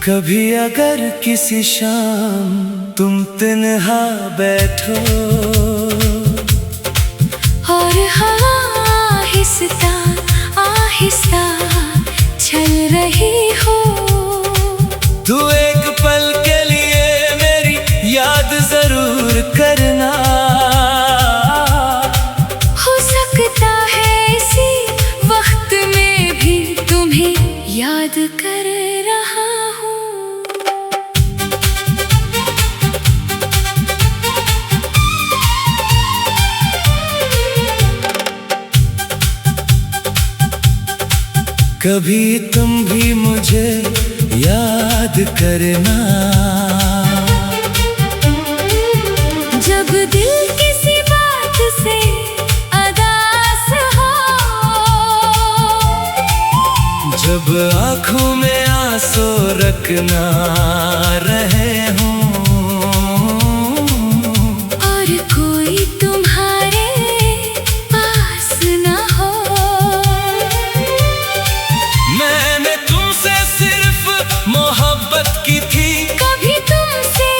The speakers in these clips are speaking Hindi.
कभी अगर किसी शाम तुम तन्हा बैठो और हवा आहिस्ता आहिस्ता चल रही हो, तू एक पल के लिए मेरी याद जरूर करना। हो सकता है इसी वक्त में भी तुम्हें याद कर रहा हूँ। कभी तुम भी मुझे याद करना, जब दिल किसी बात से उदास हो, जब आँखों में आंसू रखना रहे हूँ, और कोई तुम्हारे पास न हो। मैंने तुमसे सिर्फ मोहब्बत की थी, कभी तुमसे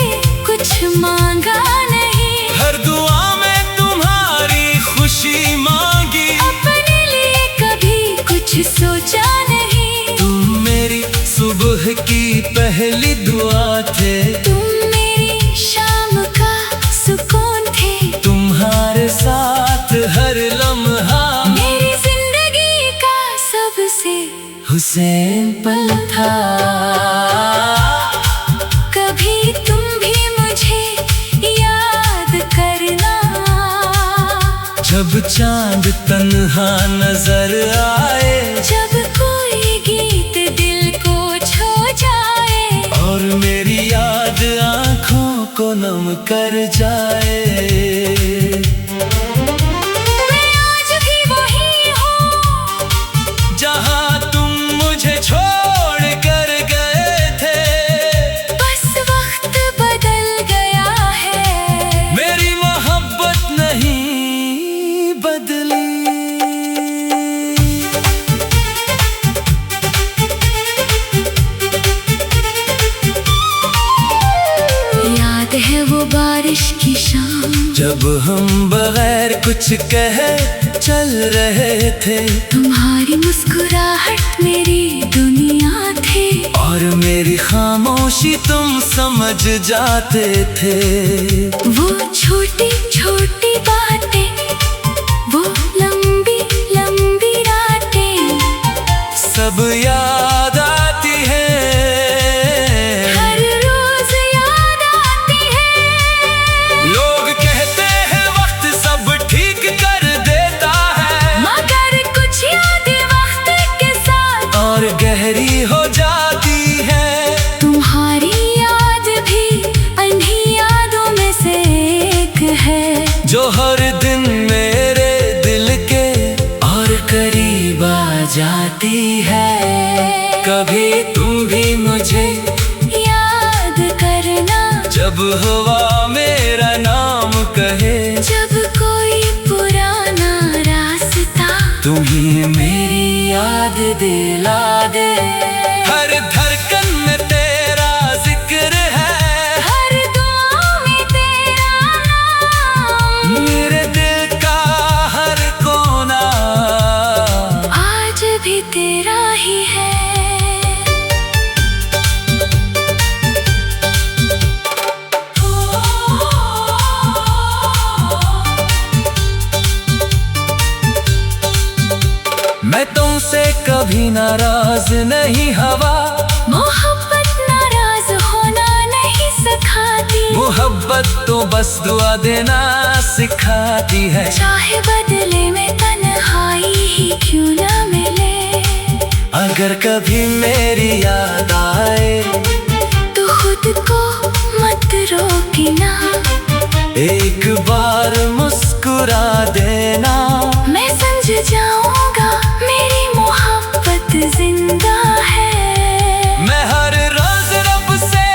कुछ मांगा नहीं, हर दुआ में तुम्हारी खुशी मांगी। अपने लिए कभी कुछ सोचा नहीं, तुम मेरी सुबह की पहली दुआ थे, तुम मेरी शाम का सुकून थे, तुम्हारे साथ हर लम्हा मेरी जिंदगी का सबसे हुसैन पल था। कभी तुम भी मुझे याद करना, जब चांद तन्हा नजर आए, जब कोई गीत दिल को छू जाए, और मेरी याद आँखों को नम कर जाए। मैं आज भी वही हूँ जहाँ तुम मुझे छोड़ कर गए थे, बस वक्त बदल गया है, मेरी मोहब्बत नहीं बदली। याद है वो बारिश की शाम, जब हम बगैर कुछ कहे चल रहे थे, तुम्हारी मुस्कुराहट मेरी दुनिया थी, और मेरी खामोशी तुम समझ जाते थे। वो छोटी छोटी बातें, वो लंबी लंबी रातें, सब याद आती है, हर रोज याद आती है। लोग कहते हैं वक्त सब ठीक कर देता है, मगर कुछ यादें वक्त के साथ और गहरी हो जाती है। तुम्हारी याद भी अन्ही यादों में से एक है, जो हर दिन मेरे दिल के और करीब आ जाती है। कभी तुम भी मुझे याद करना, जब हवा मेरा नाम कहे, जब कोई पुराना रास्ता तुम्हें मेरी याद दिला दे। हर धड़कन में तेरा जिक्र है, हर दुआ में तेरा नाम, मेरे दिल का हर कोना आज भी तेरा ही है। मैं तुमसे कभी नाराज नहीं हवा, मोहब्बत नाराज होना नहीं सिखाती, मोहब्बत तो बस दुआ देना सिखाती है। चाहे बदले में तन्हाई ही क्यों ना मिले, अगर कभी मेरी याद आए, तो खुद को मत रोकना, एक बार मुस्कुरा देना। मैं समझ जाऊंगा मेरी मोहब्बत जिंदा है। मैं हर रोज रब से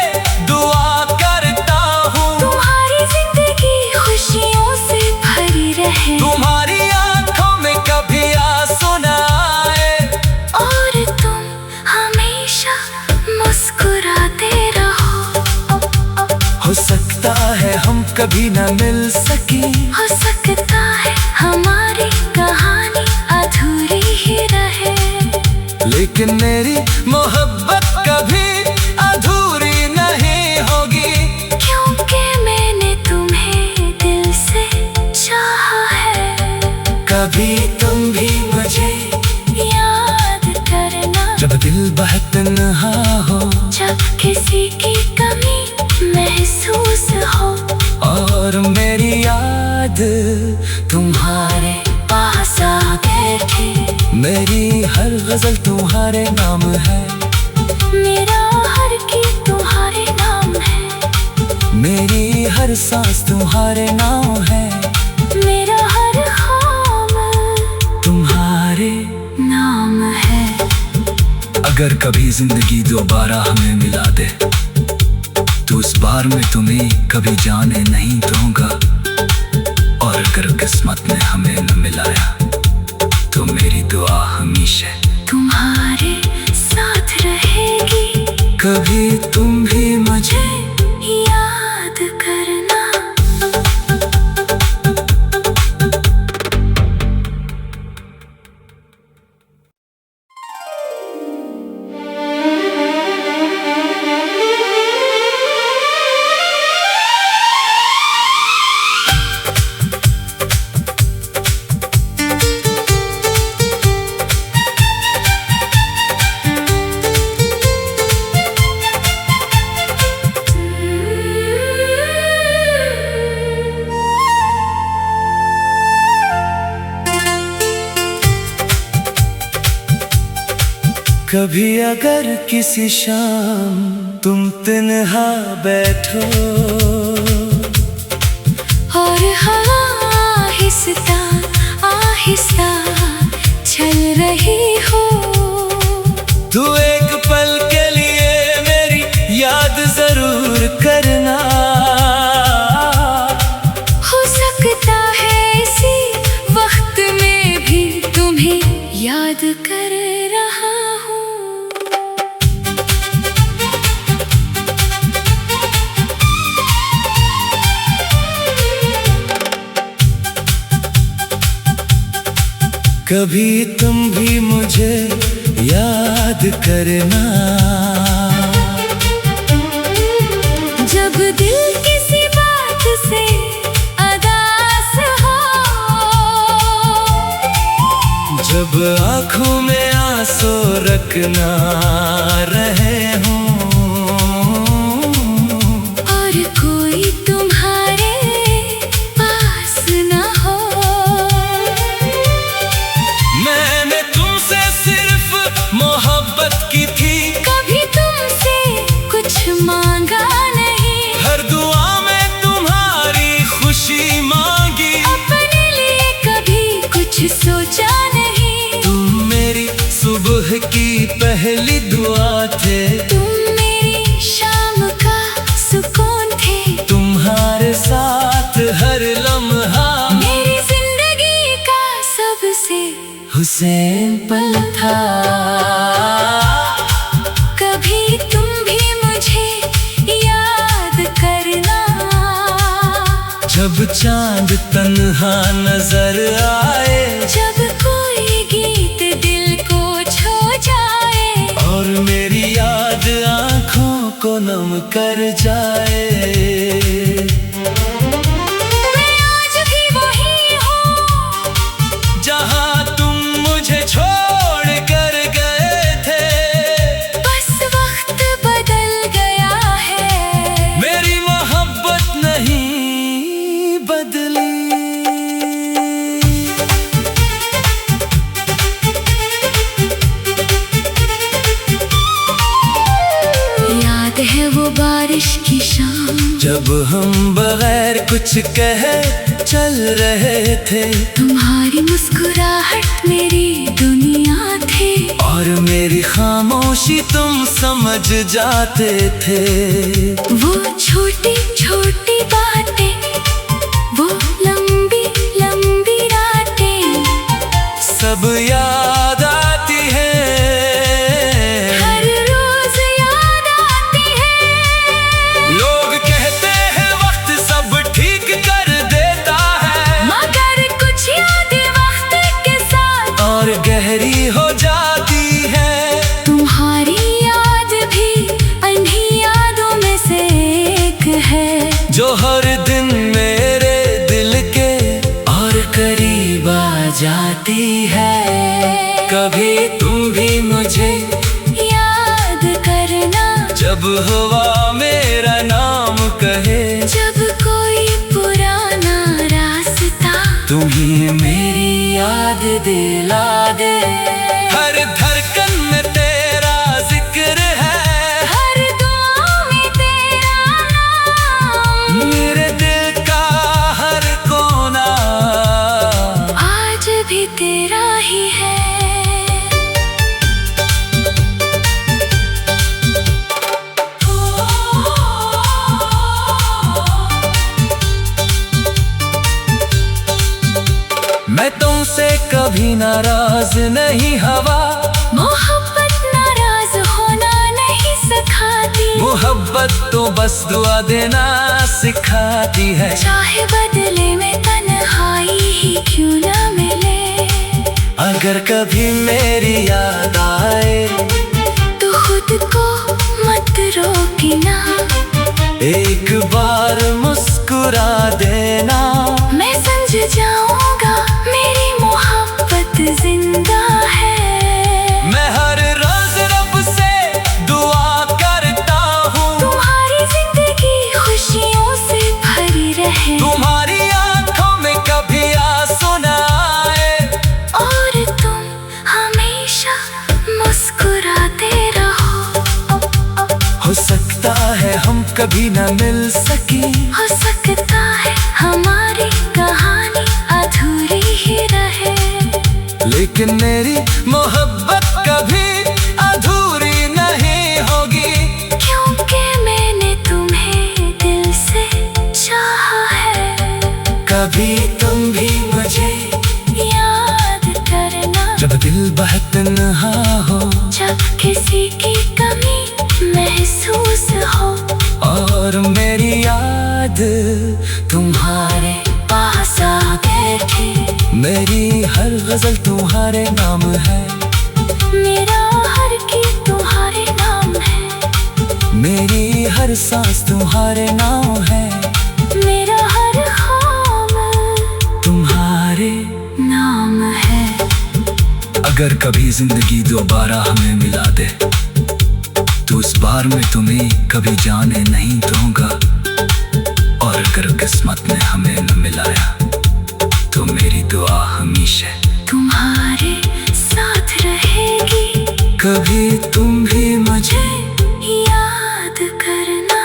दुआ करता हूँ, तुम्हारी जिंदगी खुशियों से भरी रहे, तुम्हारी आंखों में कभी आंसू न आए, और तुम हमेशा हमेशा मुस्कुराते रहो। हो सकता है हम कभी ना मिल सके, हो सकता है हमारी कहानी अधूरी ही रहे, लेकिन मेरी मोहब्बत कभी अधूरी नहीं होगी, क्योंकि मैंने तुम्हें दिल से चाहा है। कभी तुम भी मुझे याद करना, जब दिल बहुत तन्हा हो, जब किसी की कमी महसूस हो, और मेरी याद तुम्हारे पास आ बैठे। मेरी हर गजल तुम्हारे नाम है, मेरा हर गीत तुम्हारे नाम है, मेरी हर सांस तुम्हारे नाम है, मेरा हर ख्वाब तुम्हारे नाम है। अगर कभी जिंदगी दोबारा हमें मिला दे, तो उस बार मैं तुम्हें कभी जाने नहीं दूंगा, और अगर किस्मत ने हमें न मिलाया, तो मेरी दुआ हमेशा तुम्हारे साथ रहेगी, कभी तुम भी मुझे याद करना। कभी अगर किसी शाम तुम तन्हा बैठो, और हवा आहिस्ता आहिस्ता चल रही हो, तू एक पल के लिए मेरी याद जरूर करना, हो सकता है इसी वक्त में भी तुम्हें याद कर रहा हूँ। कभी तुम भी मुझे याद करना, जब दिल किसी बात से अदास हो, जब आँखों में आंसू रखना रहे हूँ, और कोई तुम्हारे पास न हो। मैंने तुमसे सिर्फ मोहब्बत की थी, कभी तुमसे कुछ मांगा नहीं, हर दुआ में तुम्हारी खुशी मांगी, अपने लिए कभी कुछ सोचा नहीं। तुम मेरी सुबह की पहली दुआ थे, तुम मेरी शाम का सुकून थे, तुम्हारे साथ हर लम्हा मेरी जिंदगी का सबसे हुसैन पल था। कभी तुम भी मुझे याद करना, जब चांद तन्हा नजर आए, जब कोई गीत दिल को छू जाए, और मेरी याद आँखों को नम कर जाए। मैं आज भी वही हूँ जहाँ तुम मुझे छोड़ कर गए थे, बस वक्त बदल गया है, मेरी मोहब्बत नहीं बदली। याद है वो बारिश की शाम, जब हम बगैर कुछ कहे चल रहे थे, तुम्हारी मुस्कुराहट मेरी दुनिया थी, और मेरी खामोशी तुम समझ जाते थे। वो छोटी छोटी बातें, वो लंबी लंबी रातें, सब याद आती है, हर रोज जब हवा मेरा नाम कहे, जब कोई पुराना रास्ता तुम्हें मेरी याद दिला दे। हर धड़कन में तेरा जिक्र है, हर दुआ में तेरा नाम, मेरे दिल का हर कोना आज भी तेरा ही है। मैं तुमसे कभी नाराज नहीं हवा, मोहब्बत नाराज होना नहीं सिखाती, मोहब्बत तो बस दुआ देना सिखाती है। चाहे बदले में तन्हाई ही क्यों ना मिले, अगर कभी मेरी याद आए तो खुद को मत रोकना, एक बार मुस्कुरा देना। मैं समझ जाऊंगा मेरी मोहब्बत जिंदा है। मैं हर रोज रब से दुआ करता हूँ, तुम्हारी जिंदगी खुशियों से भरी रहे, तुम्हारी आंखों में कभी आंसू न आए, और तुम हमेशा मुस्कुराते रहो। हो सकता है हम कभी न मिल सके, हो सकता है हमारी कहानी अधूरी ही रहे, लेकिन मेरी मोहब्बत कभी अधूरी नहीं होगी, क्योंकि मैंने तुम्हें दिल से चाहा है। कभी तुम भी मुझे याद करना, जब दिल बहुत तन्हा हो, जब किसी की कमी महसूस हो, और मेरी याद तुम्हारे पास आ बैठे। मेरी हर गजल तुम्हारे नाम है, मेरा हर गीत तुम्हारे नाम है, मेरी हर सांस तुम्हारे नाम है, मेरा हर ख्वाब तुम्हारे नाम है। अगर कभी जिंदगी दोबारा हमें मिला दे, तो इस बार मैं तुम्हें कभी जाने नहीं दूंगा, और अगर किस्मत ने हमें न मिलाया तो मेरी दुआ हमेशा तुम्हारे साथ रहेगी, कभी तुम भी मुझे याद करना।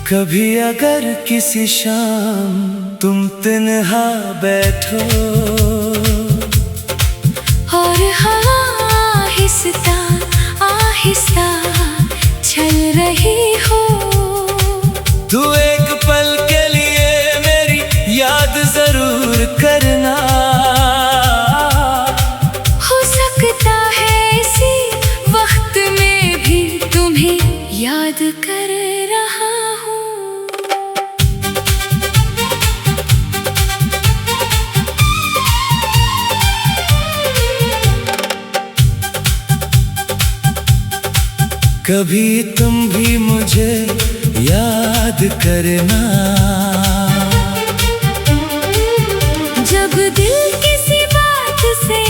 कभी अगर किसी शाम तुम तन्हा बैठो, और हवा आहिस्ता आहिस्ता चल रही हो, तो एक पल के लिए मेरी याद जरूर करना। हो सकता है इसी वक्त में भी तुम्हें याद कर रहा हूँ। कभी तुम भी मुझे याद करना, जब दिल किसी बात से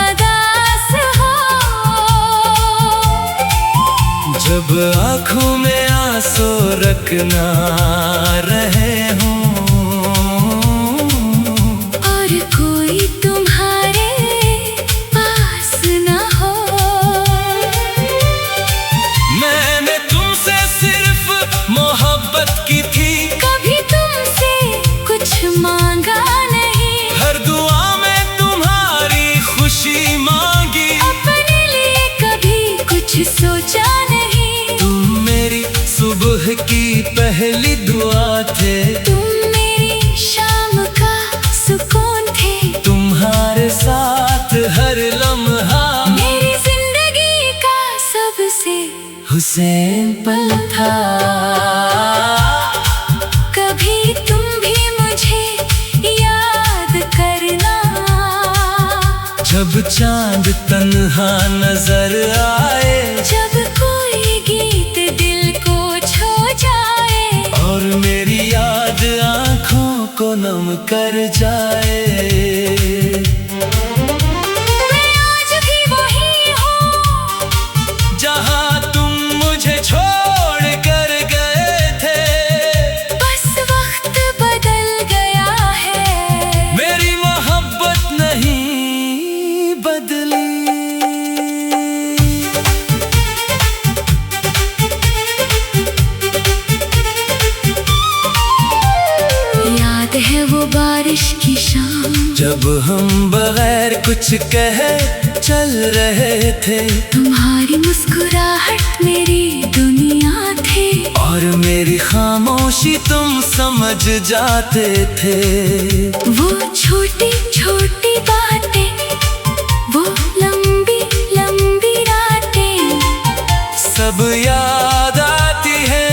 अदास हो, जब आँखों में आंसू रखना रहे हूँ, और कोई तुम्हारे पास न हो। मैंने तुमसे सिर्फ मोहब्बत की थी, कभी तुमसे कुछ मांगा नहीं, हर दुआ में तुम्हारी खुशी मांगी, अपने लिए कभी कुछ सोचा नहीं। तुम मेरी सुबह की पहली दुआ थे, तुम मेरी शाम का सुकून थे, सिंपल था। कभी तुम भी मुझे याद करना, जब चांद तन्हा नजर आए, जब कोई गीत दिल को छू जाए, और मेरी याद आँखों को नम कर जाए। मैं आज भी वही हूँ जहाँ तुम मुझे छोड़ कर गए थे, बस वक्त बदल गया है, मेरी मोहब्बत नहीं बदली। याद है वो बारिश की शाम, जब हम बगैर कुछ कहे चल रहे थे, तुम्हारी मुस्कुराहट मेरी दुनिया थी, और मेरी खामोशी तुम समझ जाते थे। वो छोटी छोटी बातें, वो लंबी लंबी रातें, सब याद आती है,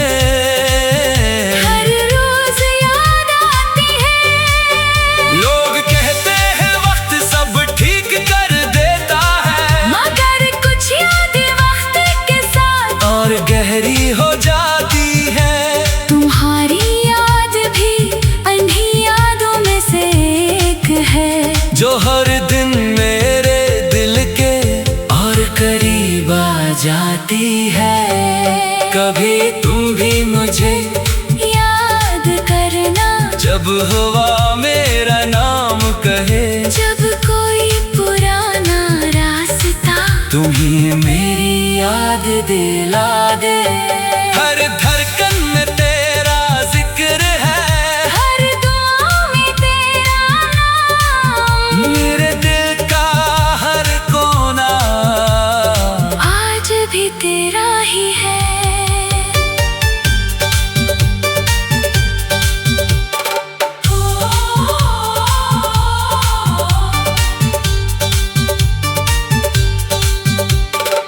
हर रोज याद आती है। लोग कहते हैं वक्त सब ठीक कर देता है, मगर कुछ यादें वक्त के साथ और गहरी हो जाती है। तुम्हारी याद भी अन्ही यादों में से एक है, जो हर दिन मेरे दिल के और करीब आ जाती है। कभी तुम भी मुझे याद करना, जब हवा मेरा नाम कहे, जब कोई पुराना रास्ता तुम्हें मेरी याद दिला दे। हर धड़कन में तेरा जिक्र है, हर दुआ में तेरा नाम, मेरे दिल का हर कोना आज भी तेरा ही है।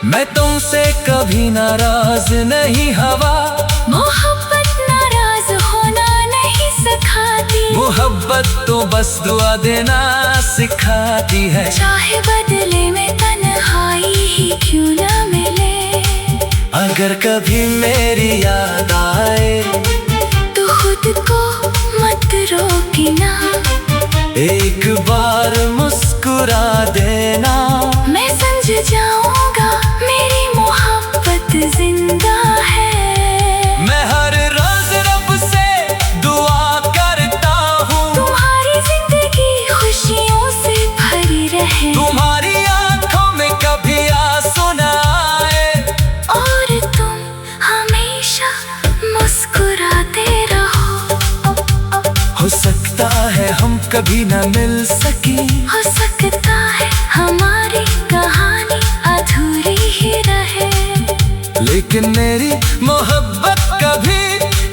मैं तुमसे कभी नाराज नहीं हवा, मोहब्बत नाराज होना नहीं सिखाती, मोहब्बत तो बस दुआ देना सिखाती है। चाहे बदले में तन्हाई ही क्यों ना मिले, अगर कभी मेरी याद आए, तो खुद को मत रोकना, एक बार मुस्कुरा देना। मैं समझ जाऊंगा मेरी मोहब्बत जिंदा है। मैं हर रोज रब से दुआ करता हूँ, तुम्हारी जिंदगी खुशियों से भरी रहे, तुम्हारी आंखों में कभी आंसू न आए, और तुम हमेशा मुस्कुराते रहो। हो सकता है हम कभी न मिल सकी, हो सकता है हमारी कहानी अधूरी ही रहे, लेकिन मेरी मोहब्बत कभी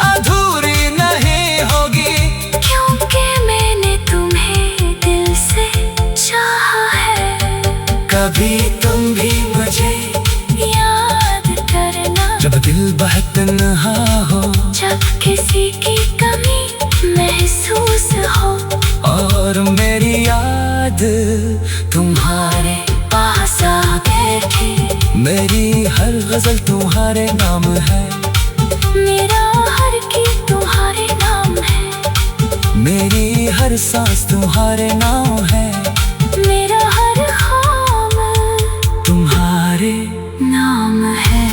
अधूरी नहीं होगी, क्योंकि मैंने तुम्हें दिल से चाहा है। कभी तुम भी मुझे याद करना, जब दिल बहुत तन्हा हो, जब किसी की कमी महसूस हो, और मेरी याद तुम्हारे पास आ बैठे। मेरी हर गजल तुम्हारे नाम है, मेरा हर गीत तुम्हारे नाम है, मेरी हर सांस तुम्हारे नाम है, मेरा हर ख्वाब तुम्हारे नाम है।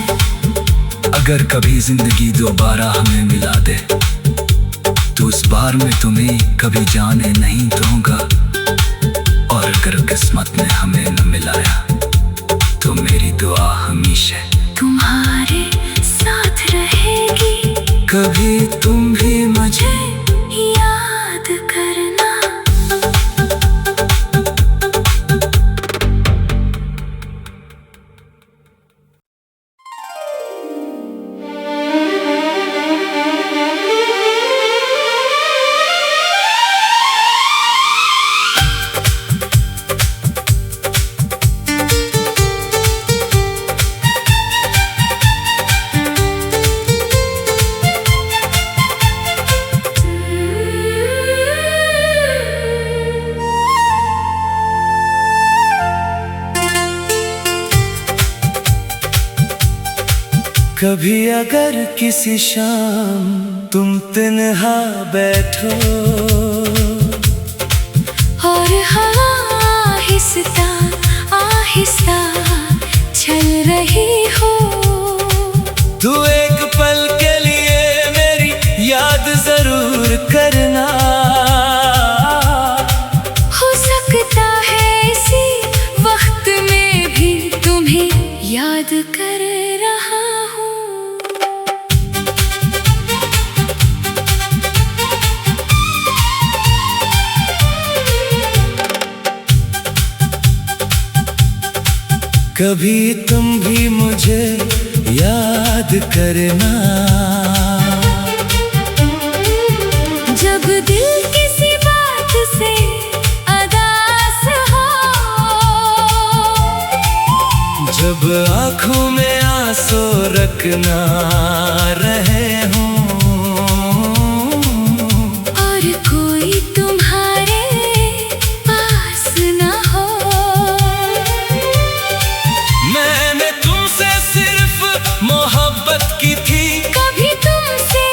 अगर कभी जिंदगी दोबारा हमें मिला दे, तो उस बार में तुम्हें कभी जाने नहीं दूंगा, और अगर किस्मत ने हमें न मिलाया, तो मेरी दुआ हमेशा तुम्हारे साथ रहेगी, कभी तुम भी मुझे याद करना। कभी अगर किसी शाम तुम तन्हा बैठो और हवा आहिस्ता आहिस्ता चल रही हो, तू एक पल के लिए मेरी याद जरूर करना। हो सकता है इसी वक्त में भी तुम्हें याद कर रहा हूँ। कभी तुम भी मुझे याद करना, जब दिल किसी बात से अदास हो, जब आँखों में आंसू रखना रहे हूँ, और कोई तुम्हारे पास न हो। मैंने तुमसे सिर्फ मोहब्बत की थी, कभी तुमसे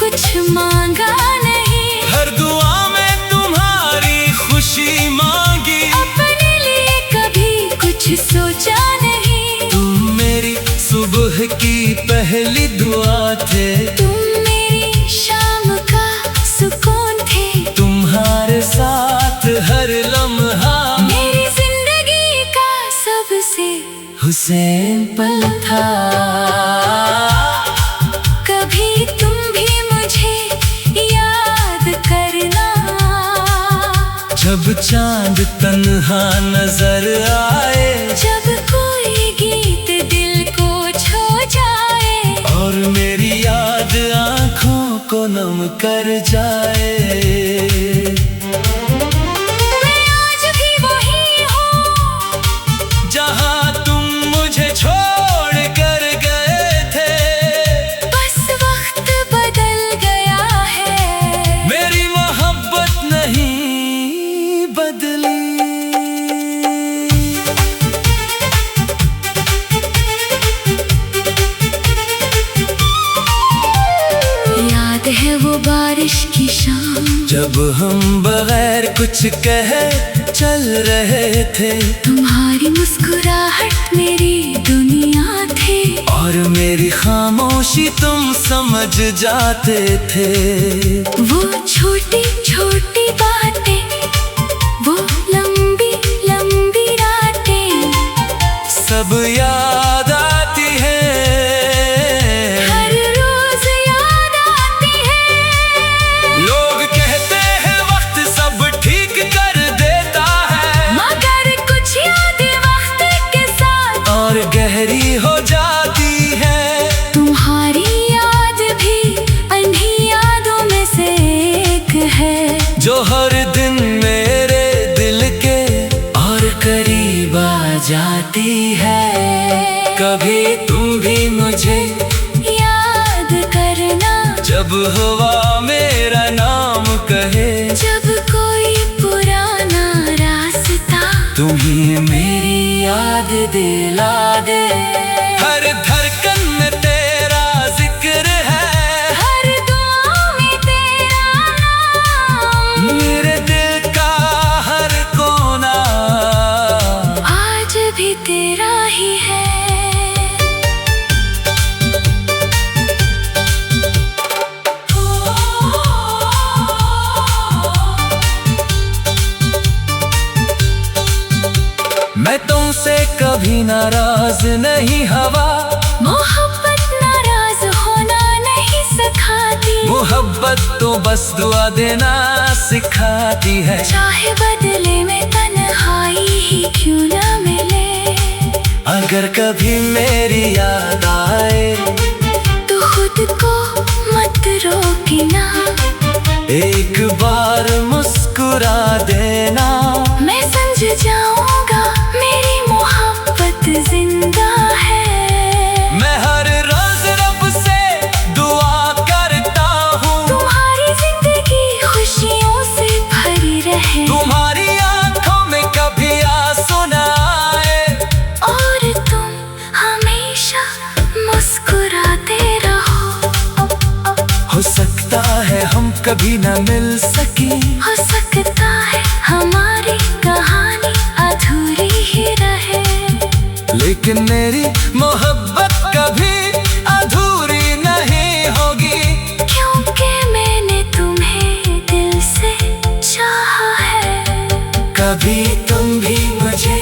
कुछ मांगा नहीं, हर दुआ में तुम्हारी खुशी मांगी। अपने लिए कभी कुछ सोचा नहीं, तुम मेरी सुबह की पहली दुआ थे, तुम मेरी शाम का सुकून थे, तुम्हारे साथ हर लम्हा मेरी जिंदगी का सबसे हुसैन पल था। कभी तुम भी मुझे याद करना, जब चांद तन्हा नजर आए, जब कोई गीत दिल को छू जाए, और मेरी याद आँखों को नम कर जाए। मैं आज भी वही हूँ जहाँ तुम मुझे छोड़ कर गए थे, बस वक्त बदल गया है, मेरी मोहब्बत नहीं बदली। याद है वो बारिश की शाम, जब हम बगैर कुछ कहे चल रहे थे, तुम्हारी मुस्कुराहट मेरी दुनिया थी, और मेरी खामोशी तुम समझ जाते थे। वो छोटी छोटी बातें, वो लंबी लंबी रातें, सब याद आती है, हर रोज याद आती है। लोग कहते हैं वक्त सब ठीक कर देता है, मगर कुछ यादें वक्त के साथ और गहरी हो जाती है। तुम्हारी याद भी अन्ही यादों में से एक है, जो हर दिन मेरे दिल के और करीब आ जाती है। कभी तुम भी मुझे याद करना, जब हवा मेरा नाम कहे, जब कोई पुराना रास्ता तुम्हें मेरी याद दिला दे। हर धड़कन में तेरा जिक्र है, हर दुआ में तेरा नाम, मेरे दिल का हर कोना आज भी तेरा ही है। मैं तुमसे कभी नाराज नहीं हवा, मोहब्बत नाराज होना नहीं सिखाती, मोहब्बत तो बस दुआ देना सिखाती है। चाहे बदले में तन्हाई ही क्यों ना मिले, अगर कभी मेरी याद आए, तो खुद को मत रोकना, एक बार मुस्कुरा देना। मैं समझ जाऊंगा मेरी मोहब्बत जिंदा है। मैं हर रोज रब से दुआ करता हूँ, तुम्हारी जिंदगी खुशियों से भरी रहे, तुम्हारी आंखों में कभी आंसू न आए, और तुम हमेशा मुस्कुराते कभी न मिल सकी। हो सकता है हमारी कहानी अधूरी ही रहे, लेकिन मेरी मोहब्बत कभी अधूरी नहीं होगी, क्योंकि मैंने तुम्हें दिल से चाहा है। कभी तुम भी मुझे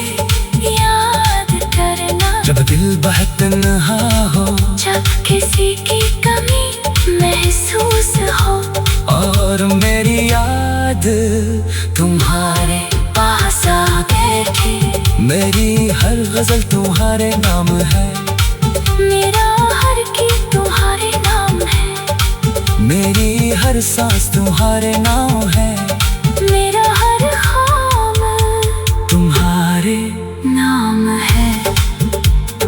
याद करना, जब दिल बहुत तन्हा हो, जब किसी की कमी महसूस हो, और मेरी याद तुम्हारे पास आ बैठे। मेरी हर गजल तुम्हारे नाम है, मेरा हर गीत तुम्हारे नाम है, मेरी हर सांस तुम्हारे नाम है, मेरा हर ख्वाब तुम्हारे नाम है।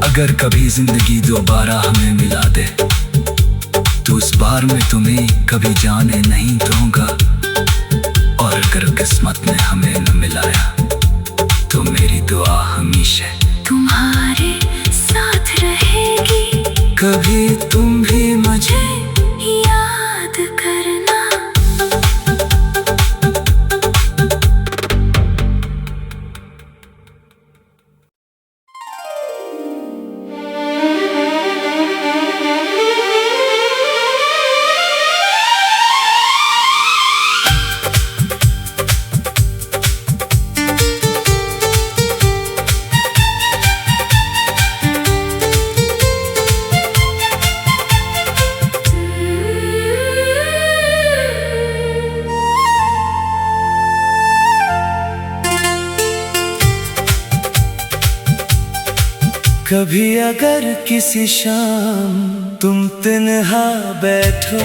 अगर कभी जिंदगी दोबारा हमें मिला दे, तो इस बार मैं तुम्हें कभी जाने नहीं दूंगा, और अगर किस्मत ने हमें न मिलाया, तो मेरी दुआ हमेशा तुम्हारे साथ रहेगी। कभी तुम भी मुझे याद करना। कभी अगर किसी शाम तुम तन्हा बैठो,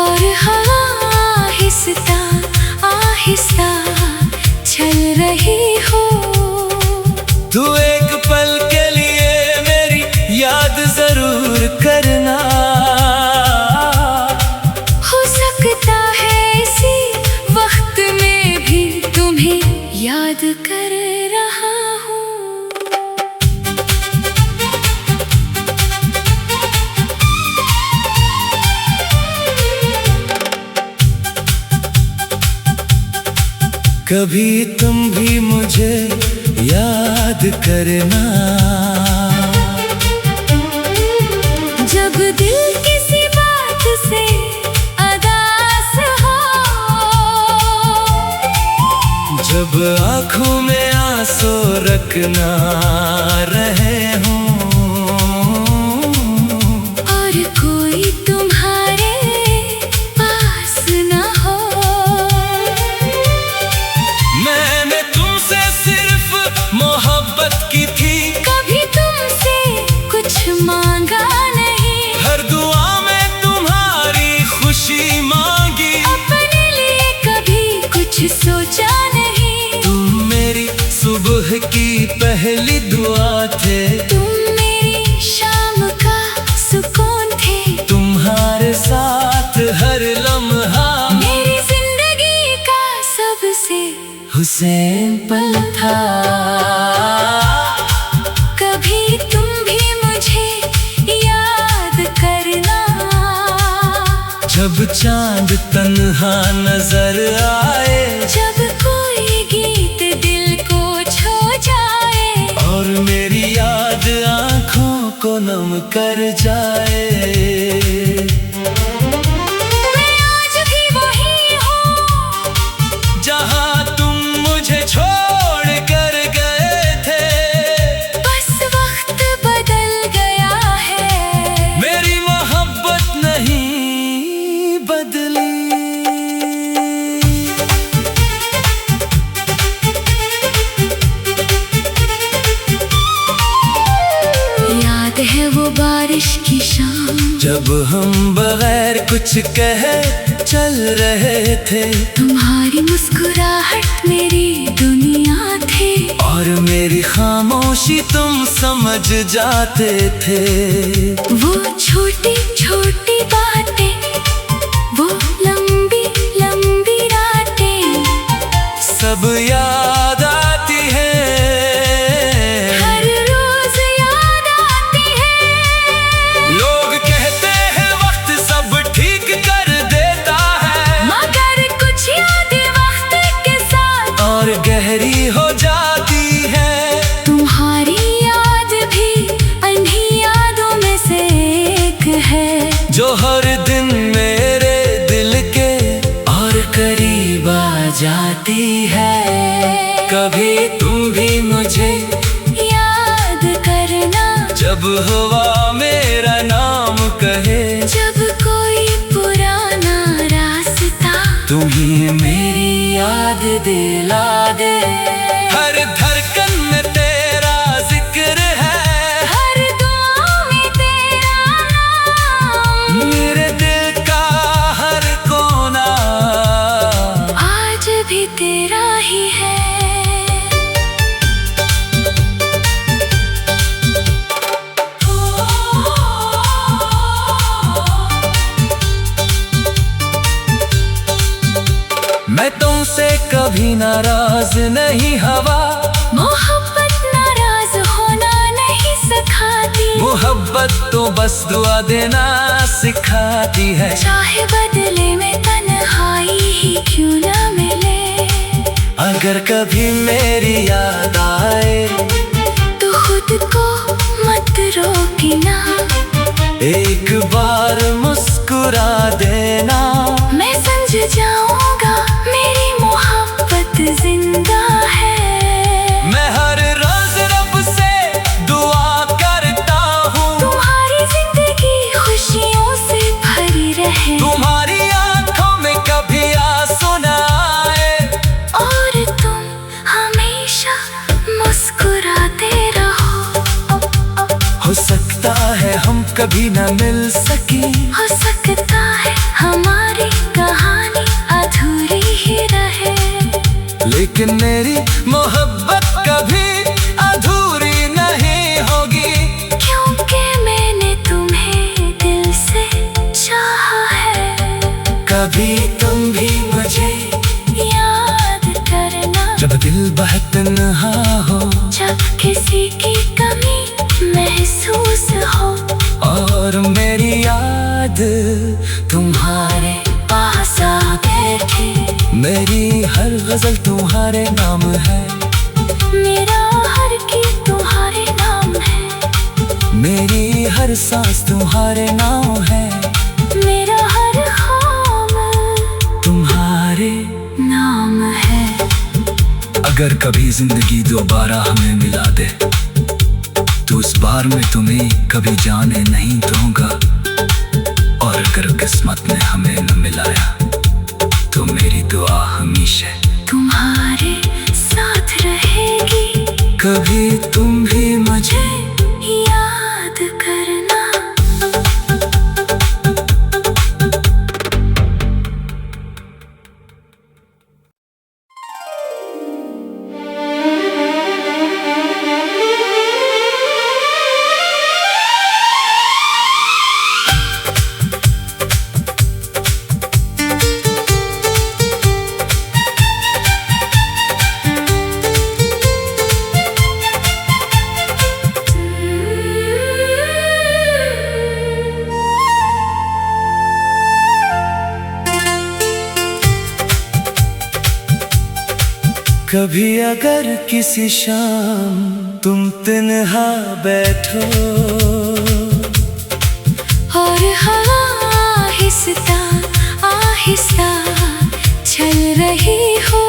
और हवा आहिस्ता आहिस्ता चल रही हो, तू एक पल के लिए मेरी याद जरूर करना। हो सकता है इसी वक्त में भी तुम्हें याद कर रहा हूँ। कभी तुम भी मुझे याद करना, जब दिल किसी बात से अदास हो, जब आँखों में आंसू रखना रहे हूँ, और कोई तुम्हारे पास न हो। मैंने तुमसे सिर्फ मोहब्बत की थी, कभी तुमसे कुछ मांगा नहीं, हर दुआ में तुम्हारी खुशी मांगी, अपने लिए कभी कुछ सोचा नहीं। तुम मेरी सुबह की पहली दुआ थे, तुम मेरी शाम का सुकून थे, तुम्हारे साथ हर लम्हा मेरी जिंदगी का सबसे हुसैन पल था। कभी तुम भी मुझे याद करना, जब चांद तन्हा नजर आए, जब कोई गीत दिल को छू जाए, और मेरी याद आँखों को नम कर जाए। मैं आज भी वही हूँ जहाँ तुम मुझे छोड़ कर गए थे, बस वक्त बदल गया है, मेरी मोहब्बत नहीं बदली। याद है वो बारिश की शाम, जब हम बगैर कुछ कहे चल रहे थे, तुम्हारी मुस्कुराहट मेरी दुनिया थी, और मेरी खामोशी तुम समझ जाते थे। वो छोटी छोटी बातें, वो लंबी लंबी रातें, सब याद आती है, हर रोज याद आती है। लोग कहते हैं वक्त सब ठीक आ जाती है। कभी तुम भी मुझे याद करना, जब हवा मेरा नाम कहे, जब कोई पुराना रास्ता तुम्हें मेरी याद दिला दे। हर धड़कन में तेरा जिक्र है, हर दुआ में तेरा नाम, मेरे दिल का हर कोना आज भी तेरा ही है। मैं तुमसे कभी नाराज नहीं हवा, मोहब्बत नाराज होना नहीं सिखाती, मोहब्बत तो बस दुआ देना सिखाती है। चाहे बदले में तन्हाई ही क्यों ना मिले। अगर कभी मेरी याद आए तो खुद को मत रोकना, एक बार मुस्कुरा देना। मैं समझ जाऊंगा मेरी मोहब्बत जिंदा है। मैं हर रोज रब से दुआ करता हूँ, तुम्हारी जिंदगी खुशियों से भरी रहे, तुम्हारी आंखों में कभी आंसू न आए, और तुम हमेशा मुस्कुराते रहो। हो सकता है हम कभी न मिल सके, हो सकता है हमारी कहानी अधूरी ही रहे, लेकिन मेरी मोहब्बत कभी अधूरी नहीं होगी, क्योंकि मैंने तुम्हें दिल से चाहा है। कभी तुम भी मुझे याद करना, जब दिल बहुत तन्हा हो, जब किसी की कमी महसूस हो, और मेरी याद तुम्हारे पास आ बैठे। मेरी हर गजल तुम्हारे नाम है, मेरा हर गीत तुम्हारे नाम है, मेरी हर सांस तुम्हारे नाम है, मेरा हर ख्वाब तुम्हारे नाम है। अगर कभी जिंदगी दोबारा हमें मिला दे, तो इस बार मैं तुम्हें कभी जाने नहीं दूंगा, और अगर किस्मत ने हमें न मिलाया तो मेरी दुआ हमेशा तुम्हारे साथ रहेगी, कभी तुम भी मुझे याद करना। कभी अगर किसी शाम तुम तन्हा बैठो, और हवा आहिस्ता आहिस्ता चल रही हो,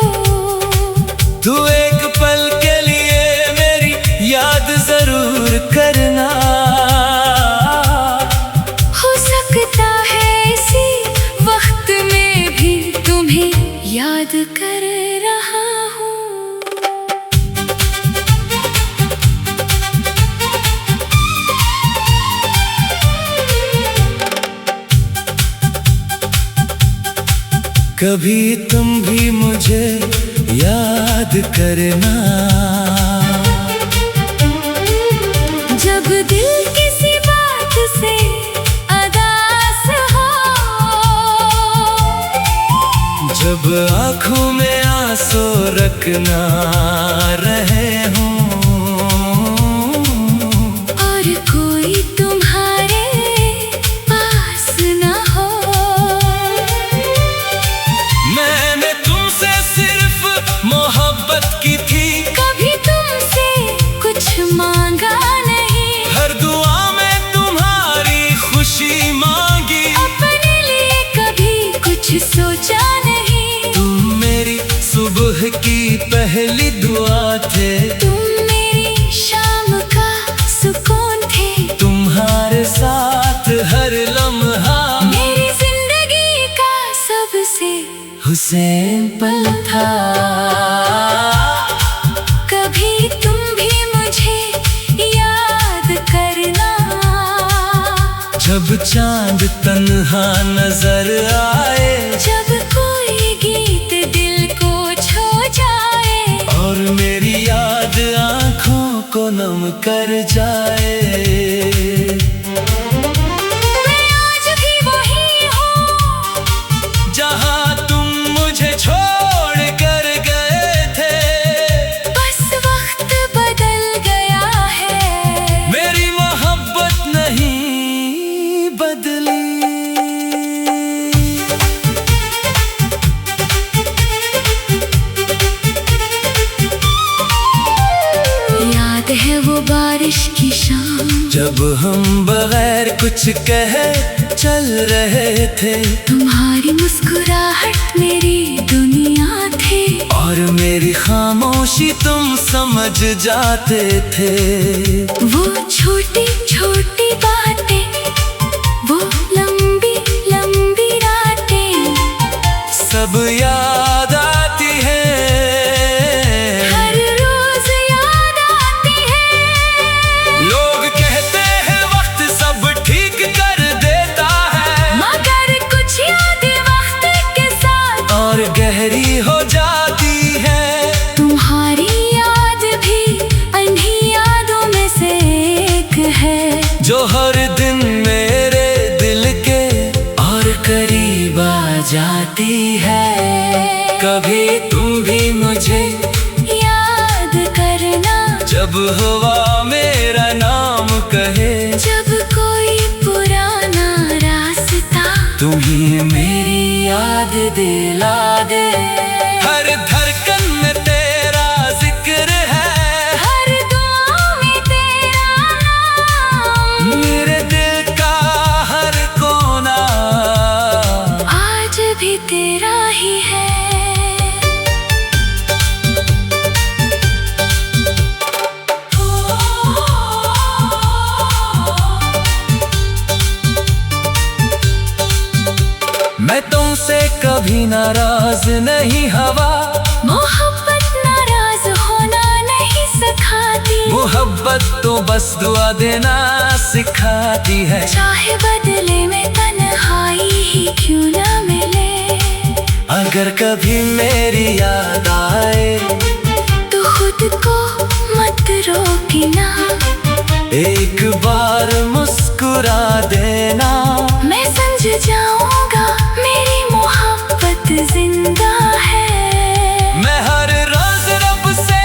तू एक पल के लिए मेरी याद जरूर करना। हो सकता है इसी वक्त में भी तुम्हें याद कर रहा हूँ। कभी तुम भी मुझे याद करना, जब दिल किसी बात से अदास हो, जब आँखों में आंसू रखना रहे हूँ, और कोई तुम्हारे पास न हो। मैंने तुमसे सिर्फ मोहब्बत की थी, कभी तुमसे कुछ मांगा नहीं, हर दुआ में तुम्हारी खुशी मांगी। अपने लिए कभी कुछ सोचा नहीं, तुम मेरी सुबह की पहली दुआ थे, तुम मेरी शाम का सुकून थे, तुम्हारे साथ हर लम्हा मेरी जिंदगी का सबसे हुसैन पल था। कभी तुम भी मुझे याद करना, जब चांद तन्हा नजर आए, जब कोई गीत दिल को छू जाए, और मेरी याद आँखों को नम कर जाए। मैं आज भी वही हूँ जहाँ तुम मुझे छोड़ कर गए थे, बस वक्त बदल गया है, मेरी मोहब्बत नहीं बदली। याद है वो बारिश की शाम, जब हम बगैर कुछ कहे चल रहे थे, तुम्हारी मुस्कुराहट मेरी दुनिया थी, और मेरी खामोशी तुम समझ जाते थे। वो छोटी छोटी बातें, वो लंबी लंबी रातें, सब याद आती है, हर रोज याद आती है। लोग कहते हैं वक्त सब ठीक कर देता है, मगर कुछ यादें वक्त के साथ और गहरी हो जाती है। तुम्हारी याद भी अन्ही यादों में से एक है, जो हर दिन मेरे दिल के और करीब आ जाती है। कभी तुम भी मुझे याद करना, जब हवा मेरा नाम कहे, जब कोई पुराना रास्ता तुम्हें मेरी याद दिला दे। हर धड़कन में तेरा जिक्र है, हर दुआ में तेरा नाम, मेरे दिल का हर कोना आज भी तेरा ही है। मैं तुमसे कभी नाराज नहीं हवा, मोहब्बत नाराज होना नहीं सिखाती, मोहब्बत तो बस दुआ देना सिखाती है। चाहे बदले में तन्हाई ही क्यों ना मिले, अगर कभी मेरी याद आए, तो खुद को मत रोकना, एक बार मुस्कुरा देना। मैं समझ जाऊंगा मेरी मोहब्बत जिंदा है। मैं हर रोज रब से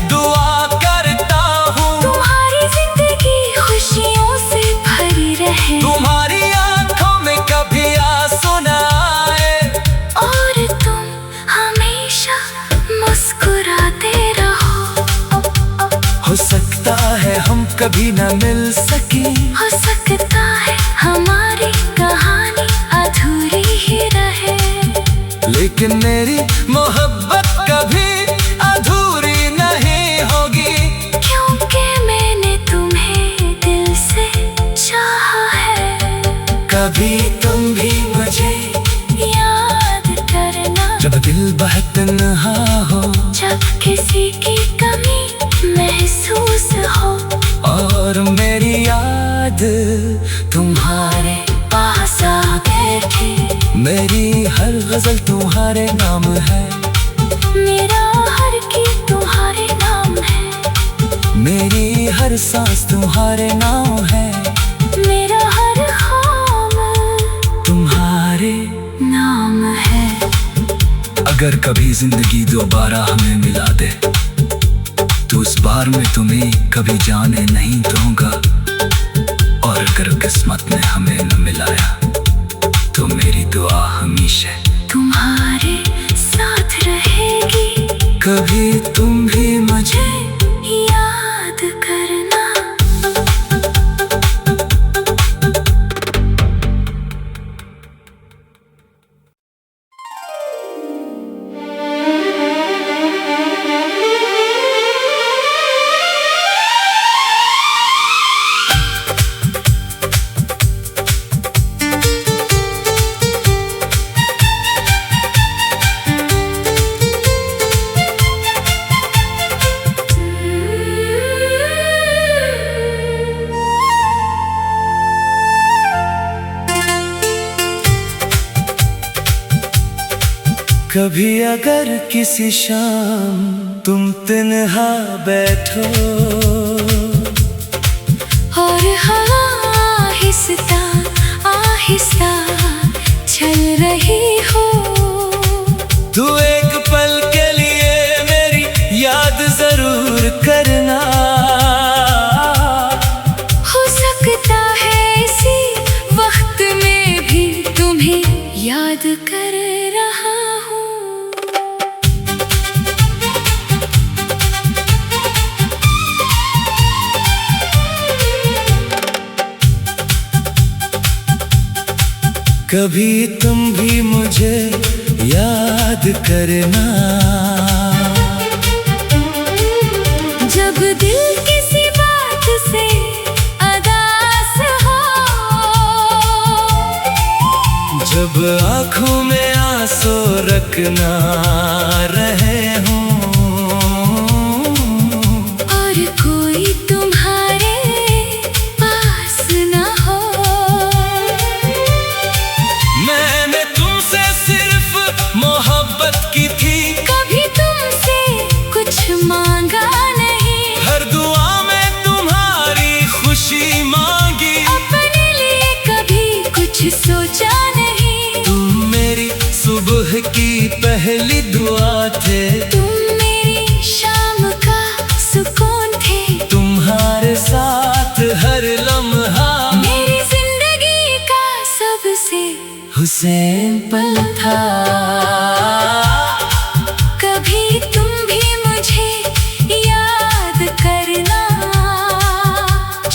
दुआ करता हूँ, तुम्हारी जिंदगी खुशियों से भरी रहे, तुम्हारी आंखों में कभी आंसू न आए, और तुम हमेशा मुस्कुराते रहो। हो सकता है हम कभी न मिल सके, हो सकता है हमारी कहानी अधूरी ही रहे, लेकिन मेरी मोहब्बत कभी अधूरी नहीं होगी, क्योंकि मैंने तुम्हें दिल से चाहा है। कभी तुम भी मुझे याद करना, जब दिल बहुत तन्हा हो, जब किसी की कमी महसूस हो, और मेरी याद तुम्हारे पास आ बैठे। मेरी हर गजल तुम्हारे नाम है, मेरा हर गीत तुम्हारे नाम है, मेरी हर सांस तुम्हारे नाम है, मेरा हर ख्वाब तुम्हारे नाम है। अगर कभी जिंदगी दोबारा हमें मिला दे, तो उस बार में तुम्हें कभी जाने नहीं दूंगा, और अगर किस्मत ने हमें न मिलाया, तो मेरी दुआ हमेशा तुम्हारे साथ रहेगी, कभी तुम भी मुझे याद करना। कभी अगर किसी शाम तुम तन्हा बैठो और आहिस्ता आहिस्ता चल रही हो, तू एक पल के लिए मेरी याद जरूर करना। हो सकता है इसी वक्त में भी तुम्हें याद कर रहा हूँ। कभी तुम भी मुझे याद करना, जब दिल किसी बात से उदास हो, जब आँखों में आंसू रखना रहे हूँ, और कोई तुम्हारे पास न हो। मैंने तुमसे सिर्फ मोहब्बत की थी, कभी तुमसे कुछ मांगा नहीं, हर दुआ में तुम्हारी खुशी मांगी। अपने लिए कभी कुछ सोचा नहीं, तुम मेरी सुबह की पहली दुआ थे, तुम मेरी शाम का सुकून थे, तुम्हारे साथ हर लम्हा मेरी जिंदगी का सबसे हुसैन पल था। कभी तुम भी मुझे याद करना,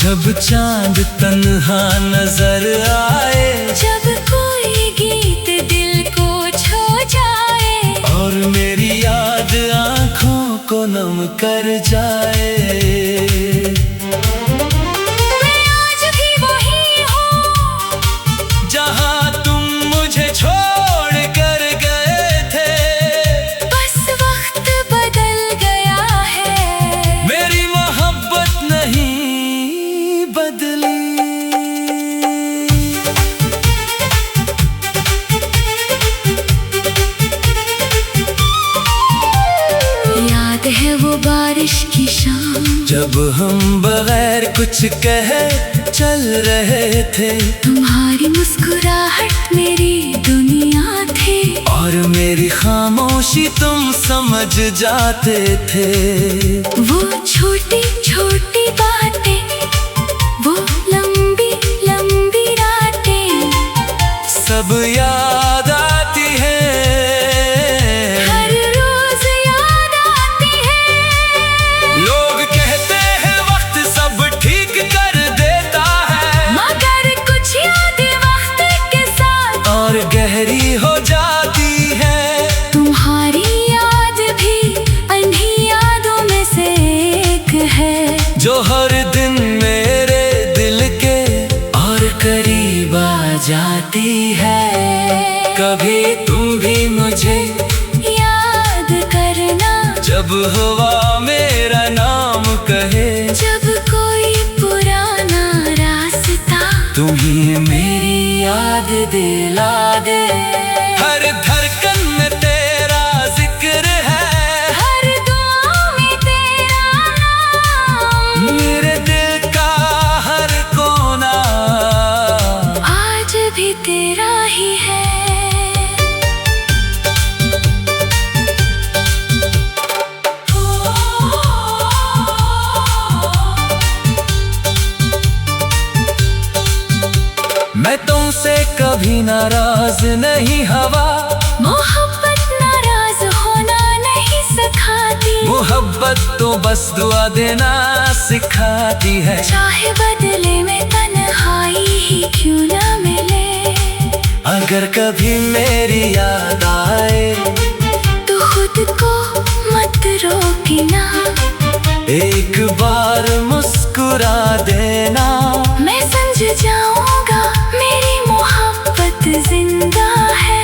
जब चांद तन्हा नजर आए, जब कोई गीत दिल को छू जाए, और मेरी याद आँखों को नम कर जाए। मैं आज भी वही हूँ जहाँ तुम मुझे छोड़ कर गए थे, बस वक्त बदल गया है, मेरी मोहब्बत नहीं बदली। याद है वो बारिश की शाम, जब हम बगैर कुछ कहे चल रहे थे, तुम्हारी मुस्कुराहट मेरी दुनिया थी, और मेरी खामोशी तुम समझ जाते थे। वो छोटी छोटी बातें, वो लंबी लंबी रातें, सब याद आती है, हर रोज याद आती है। लोग कहते हैं वक्त सब ठीक कर देता है, मगर कुछ यादें वक्त के साथ और गहरी हो जाती है। तुम्हारी याद भी अन्ही यादों में से एक है, जो हर दिन मेरे दिल के और करीब आ जाती है। कभी तुम भी मुझे याद करना, जब हवा मेरा नाम कहे, जब कोई पुराना रास्ता तुम्हें मेरी याद दिला दे। हर धड़कन में तेरा जिक्र है, हर दुआ में तेरा नाम, मेरे दिल का हर कोना आज भी तेरा ही है। मैं तुमसे कभी नाराज नहीं हवा, मोहब्बत नाराज होना नहीं सिखाती, मोहब्बत तो बस दुआ देना सिखाती है। चाहे बदले में तन्हाई ही क्यों ना मिले, अगर कभी मेरी याद आए, तो खुद को मत रोकना, एक बार मुस्कुरा देना। मैं समझ जाऊंगा मेरी मोहब्बत जिंदा है।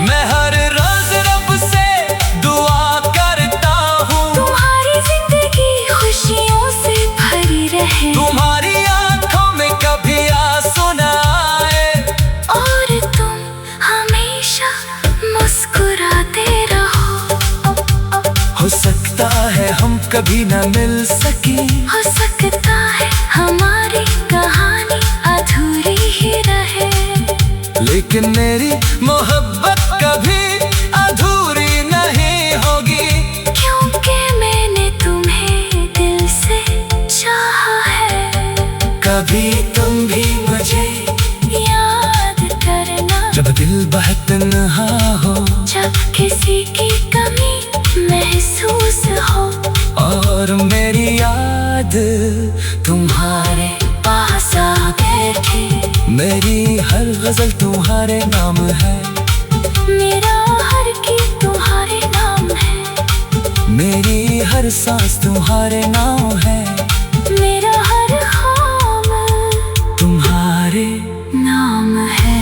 मैं हर रोज रब से दुआ करता हूँ, तुम्हारी जिंदगी खुशियों से भरी रहे, तुम्हारी आंखों में कभी आंसू न आए, और तुम हमेशा मुस्कुराते कभी न मिल सकी। हो सकता है हमारी कहानी अधूरी ही रहे, लेकिन मेरी मोहब्बत कभी अधूरी नहीं होगी, क्योंकि मैंने तुम्हें दिल से चाहा है। कभी तुम भी मुझे याद करना, जब दिल बहुत तन्हा हो, जब किसी की कमी महसूस हो, और मेरी याद तुम्हारे पास आ बैठे। मेरी हर गजल तुम्हारे नाम है, मेरा हर गीत तुम्हारे नाम है, मेरी हर सांस तुम्हारे नाम है, मेरा हर ख्वाब तुम्हारे नाम है।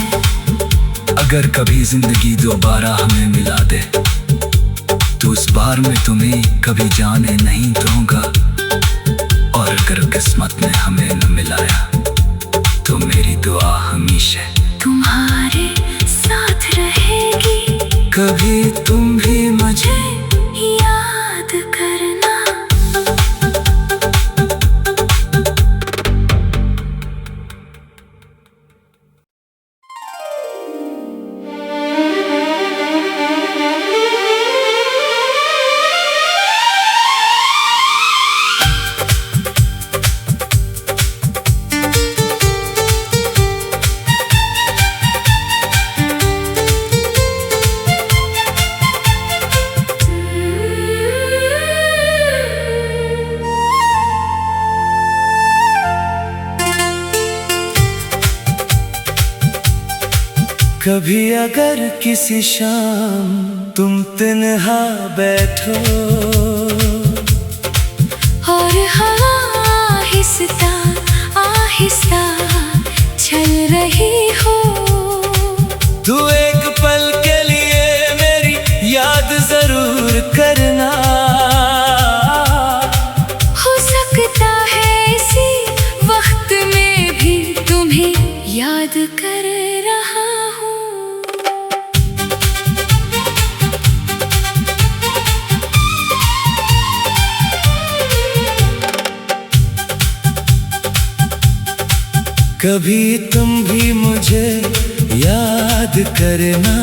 अगर कभी जिंदगी दोबारा हमें मिला दे, तो उस बार में तुम्हें कभी जाने नहीं दूंगा, और अगर किस्मत ने हमें न मिलाया, तो मेरी दुआ हमेशा तुम्हारे साथ रहेगी। कभी तुम भी मुझे याद करना। कभी अगर किसी शाम तुम तन्हा बैठो, और हवा आहिस्ता आहिस्ता चल रही हो, तू एक पल के लिए मेरी याद जरूर करना। हो सकता है इसी वक्त में भी तुम्हें याद कर रहा हूँ। कभी तुम भी मुझे याद करना।